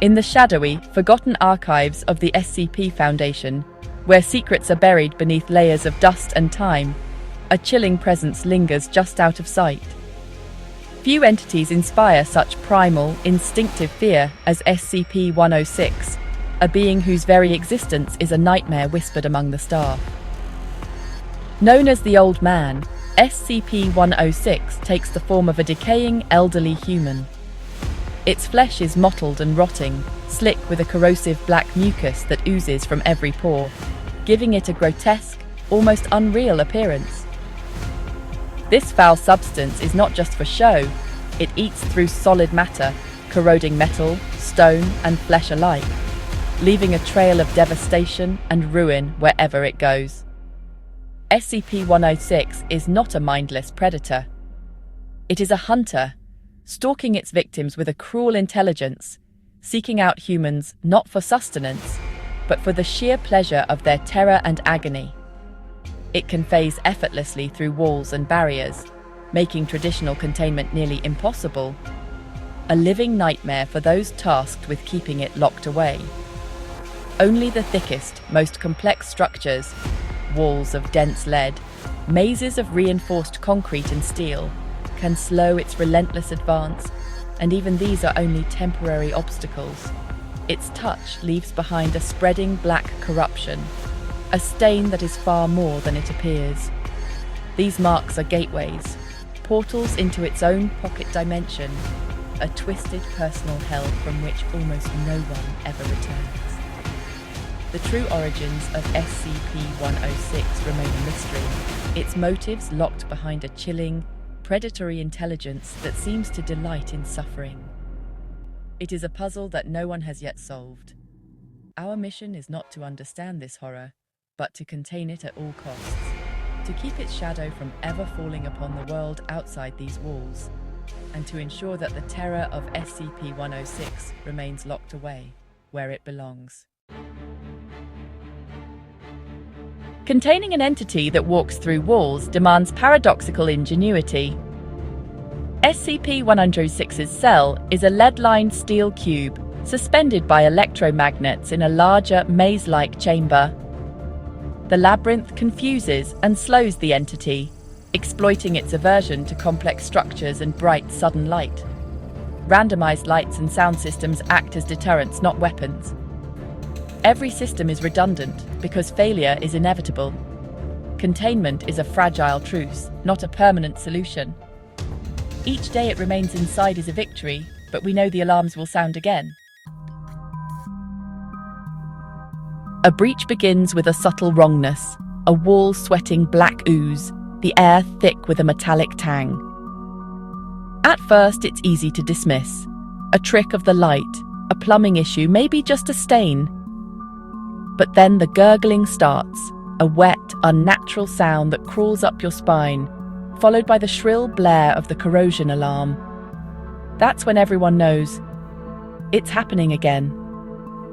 In the shadowy, forgotten archives of the SCP-Foundation, where secrets are buried beneath layers of dust and time, a chilling presence lingers just out of sight. Few entities inspire such primal, instinctive fear as SCP-106, a being whose very existence is a nightmare whispered among the staff. Known as the Old Man, SCP-106 takes the form of a decaying, elderly human. Its flesh is mottled and rotting, slick with a corrosive black mucus that oozes from every pore, giving it a grotesque, almost unreal appearance. This foul substance is not just for show, it eats through solid matter, corroding metal, stone, and flesh alike, leaving a trail of devastation and ruin wherever it goes. SCP-106 is not a mindless predator. It is a hunter, stalking its victims with a cruel intelligence, seeking out humans not for sustenance, but for the sheer pleasure of their terror and agony. It can phase effortlessly through walls and barriers, making traditional containment nearly impossible, a living nightmare for those tasked with keeping it locked away. Only the thickest, most complex structures, walls of dense lead, mazes of reinforced concrete and steel, can slow its relentless advance, and even these are only temporary obstacles. Its touch leaves behind a spreading black corruption, a stain that is far more than it appears. These marks are gateways, portals into its own pocket dimension, a twisted personal hell from which almost no one ever returns. The true origins of SCP-106 remain a mystery, its motives locked behind a chilling, predatory intelligence that seems to delight in suffering. It is a puzzle that no one has yet solved. Our mission is not to understand this horror, but to contain it at all costs, to keep its shadow from ever falling upon the world outside these walls, and to ensure that the terror of SCP-106 remains locked away where it belongs. Containing an entity that walks through walls demands paradoxical ingenuity. SCP-106's cell is a lead-lined steel cube suspended by electromagnets in a larger, maze-like chamber. The labyrinth confuses and slows the entity, exploiting its aversion to complex structures and bright, sudden light. Randomized lights and sound systems act as deterrents, not weapons. Every system is redundant because failure is inevitable. Containment is a fragile truce, not a permanent solution. Each day it remains inside is a victory, but we know the alarms will sound again. A breach begins with a subtle wrongness, a wall sweating black ooze, the air thick with a metallic tang. At first, it's easy to dismiss. A trick of the light, a plumbing issue, maybe just a stain. But then the gurgling starts, a wet, unnatural sound that crawls up your spine, followed by the shrill blare of the corrosion alarm. That's when everyone knows. It's happening again.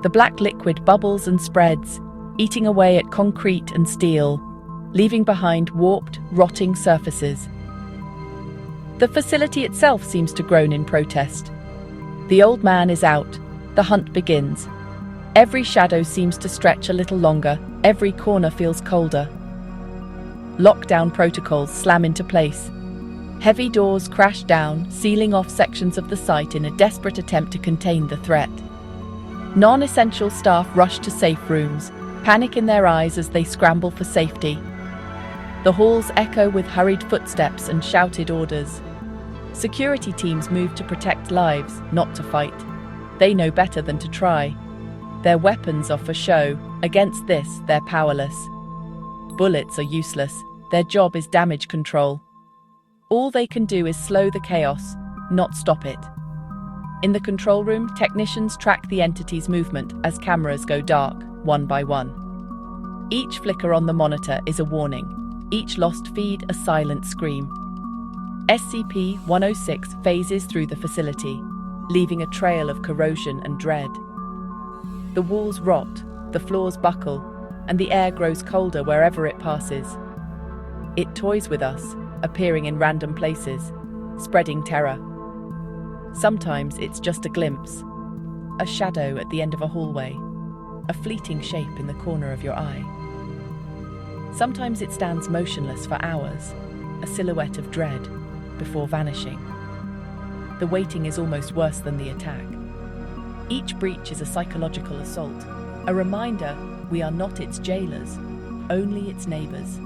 The black liquid bubbles and spreads, eating away at concrete and steel, leaving behind warped, rotting surfaces. The facility itself seems to groan in protest. The Old Man is out. The hunt begins. Every shadow seems to stretch a little longer. Every corner feels colder. Lockdown protocols slam into place. Heavy doors crash down, sealing off sections of the site in a desperate attempt to contain the threat. Non-essential staff rush to safe rooms, panic in their eyes as they scramble for safety. The halls echo with hurried footsteps and shouted orders. Security teams move to protect lives, not to fight. They know better than to try. Their weapons are for show. Against this, they're powerless. Bullets are useless. Their job is damage control. All they can do is slow the chaos, not stop it. In the control room, technicians track the entity's movement as cameras go dark, one by one. Each flicker on the monitor is a warning. Each lost feed a silent scream. SCP-106 phases through the facility, leaving a trail of corrosion and dread. The walls rot, the floors buckle, and the air grows colder wherever it passes. It toys with us, appearing in random places, spreading terror. Sometimes it's just a glimpse, a shadow at the end of a hallway, a fleeting shape in the corner of your eye. Sometimes it stands motionless for hours, a silhouette of dread, before vanishing. The waiting is almost worse than the attack. Each breach is a psychological assault, a reminder we are not its jailers, only its neighbors.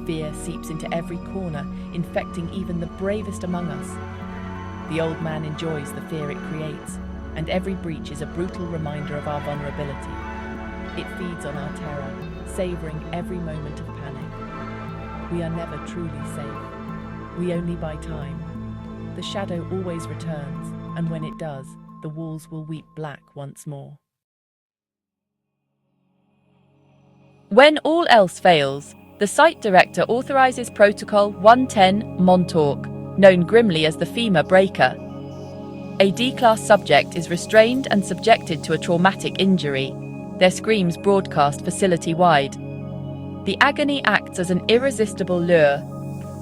Fear seeps into every corner, infecting even the bravest among us. The old man enjoys the fear it creates, and every breach is a brutal reminder of our vulnerability. It feeds on our terror, savoring every moment of panic. We are never truly safe. We only buy time. The shadow always returns, and when it does, the walls will weep black once more. When all else fails, the site director authorizes Protocol 110 Montauk, known grimly as the Femur breaker. A D-class subject is restrained and subjected to a traumatic injury, their screams broadcast facility-wide. The agony acts as an irresistible lure.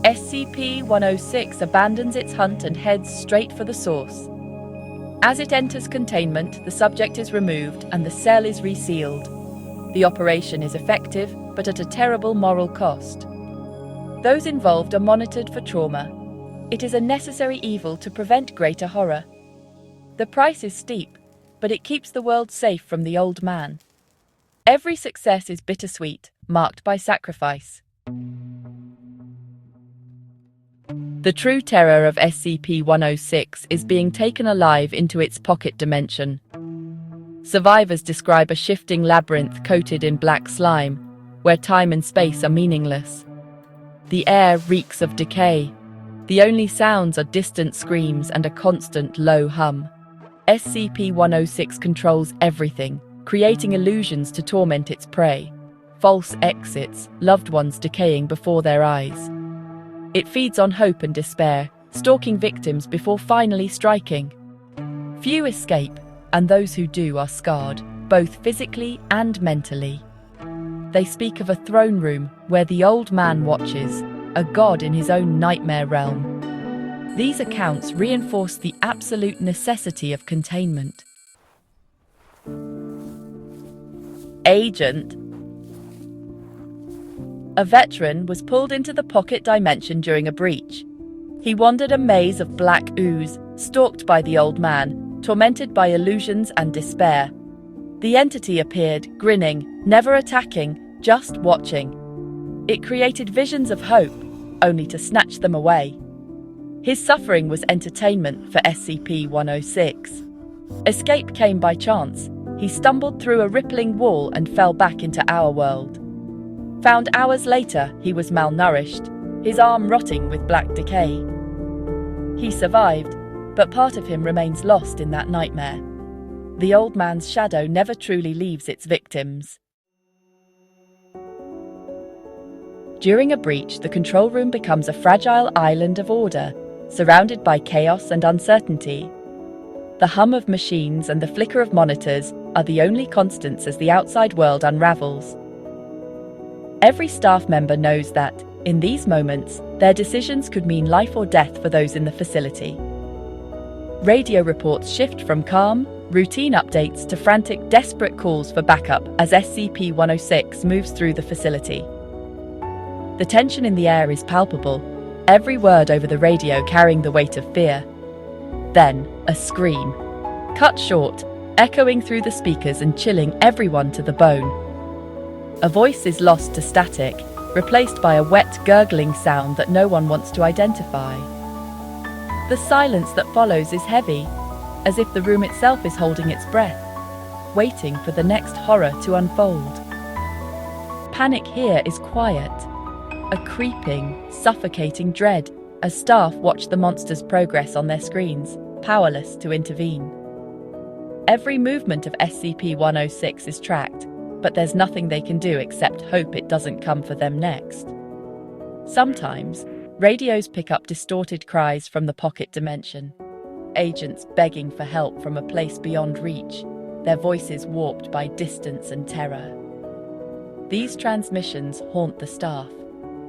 SCP-106 abandons its hunt and heads straight for the source. As it enters containment, the subject is removed and the cell is resealed. The operation is effective, but at a terrible moral cost. Those involved are monitored for trauma. It is a necessary evil to prevent greater horror. The price is steep, but it keeps the world safe from the old man. Every success is bittersweet, marked by sacrifice. The true terror of SCP-106 is being taken alive into its pocket dimension. Survivors describe a shifting labyrinth coated in black slime, where time and space are meaningless. The air reeks of decay. The only sounds are distant screams and a constant low hum. SCP-106 controls everything, creating illusions to torment its prey. False exits, loved ones decaying before their eyes. It feeds on hope and despair, stalking victims before finally striking. Few escape, and those who do are scarred, both physically and mentally. They speak of a throne room where the old man watches, a god in his own nightmare realm. These accounts reinforce the absolute necessity of containment. Agent. A veteran was pulled into the pocket dimension during a breach. He wandered a maze of black ooze, stalked by the old man, tormented by illusions and despair. The entity appeared, grinning, never attacking, just watching. It created visions of hope, only to snatch them away. His suffering was entertainment for SCP-106. Escape came by chance. He stumbled through a rippling wall and fell back into our world. Found hours later, he was malnourished, his arm rotting with black decay. He survived, but part of him remains lost in that nightmare. The old man's shadow never truly leaves its victims. During a breach, the control room becomes a fragile island of order, surrounded by chaos and uncertainty. The hum of machines and the flicker of monitors are the only constants as the outside world unravels. Every staff member knows that, in these moments, their decisions could mean life or death for those in the facility. Radio reports shift from calm, routine updates to frantic, desperate calls for backup as SCP-106 moves through the facility. The tension in the air is palpable, every word over the radio carrying the weight of fear. Then, a scream. Cut short, echoing through the speakers and chilling everyone to the bone. A voice is lost to static, replaced by a wet, gurgling sound that no one wants to identify. The silence that follows is heavy, as if the room itself is holding its breath, waiting for the next horror to unfold. Panic here is quiet, a creeping, suffocating dread as staff watch the monster's progress on their screens, powerless to intervene. Every movement of SCP-106 is tracked, but there's nothing they can do except hope it doesn't come for them next. Sometimes, radios pick up distorted cries from the pocket dimension, agents begging for help from a place beyond reach, their voices warped by distance and terror. These transmissions haunt the staff,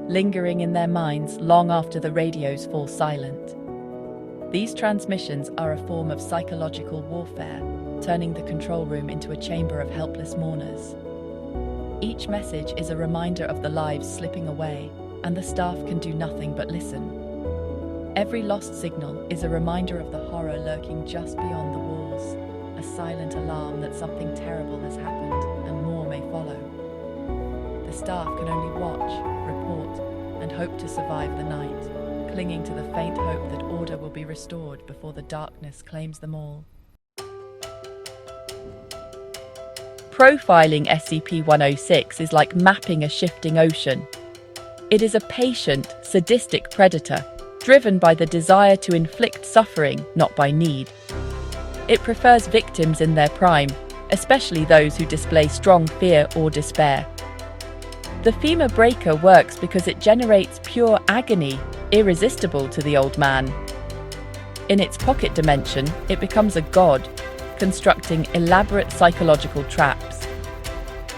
lingering in their minds long after the radios fall silent. These transmissions are a form of psychological warfare, turning the control room into a chamber of helpless mourners. Each message is a reminder of the lives slipping away, and the staff can do nothing but listen. Every lost signal is a reminder of the horror lurking just beyond the walls, a silent alarm that something terrible has happened and more may follow. The staff can only watch, report, and hope to survive the night, clinging to the faint hope that order will be restored before the darkness claims them all. Profiling SCP-106 is like mapping a shifting ocean. It is a patient, sadistic predator, driven by the desire to inflict suffering, not by need. It prefers victims in their prime, especially those who display strong fear or despair. The Femur breaker works because it generates pure agony, irresistible to the old man. In its pocket dimension, it becomes a god, constructing elaborate psychological traps.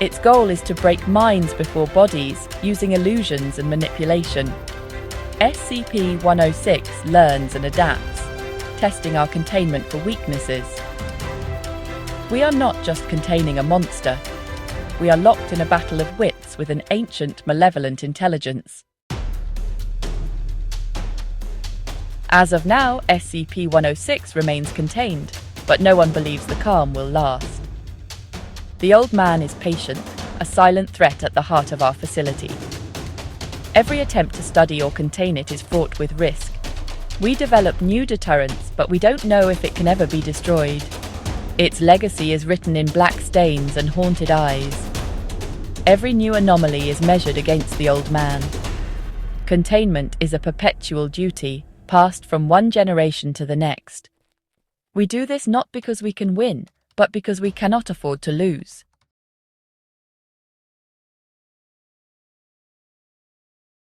Its goal is to break minds before bodies, using illusions and manipulation. SCP-106 learns and adapts, testing our containment for weaknesses. We are not just containing a monster. We are locked in a battle of wits with an ancient, malevolent intelligence. As of now, SCP-106 remains contained, but no one believes the calm will last. The old man is patient, a silent threat at the heart of our facility. Every attempt to study or contain it is fraught with risk. We develop new deterrents, but we don't know if it can ever be destroyed. Its legacy is written in black stains and haunted eyes. Every new anomaly is measured against the old man. Containment is a perpetual duty, passed from one generation to the next. We do this not because we can win, but because we cannot afford to lose.